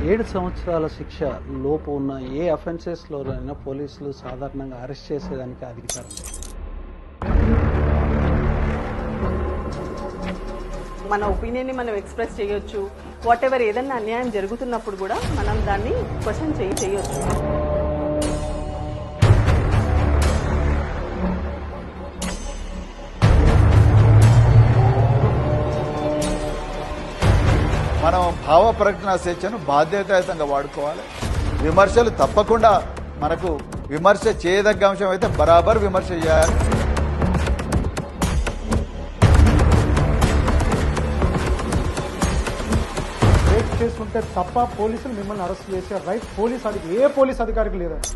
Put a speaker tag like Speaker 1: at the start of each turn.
Speaker 1: 7 సంవత్సరాల శిక్ష లోపు ఉన్న ఏ అఫెన్సెస్లోనైనా పోలీసులు సాధారణంగా అరెస్ట్ చేసేదానికి అధికారం.
Speaker 2: మన ఒపీనియన్ని మనం ఎక్స్ప్రెస్ చేయొచ్చు. వాట్ ఎవర్ ఏదన్నా అన్యాయం జరుగుతున్నప్పుడు కూడా మనం దాన్ని క్వశ్చన్ చేయొచ్చు.
Speaker 3: మనం భావ ప్రకటన స్వేచ్ఛను బాధ్యతాయుతంగా వాడుకోవాలి. విమర్శలు తప్పకుండా మనకు విమర్శ చేయదగ్గ అంశం అయితే బరాబర్ విమర్శ చేయాలి.
Speaker 4: చేసుకుంటే తప్ప పోలీసులు మిమ్మల్ని అరెస్ట్ చేసే రైట్ ఏ పోలీస్ అధికారికి లేదండి.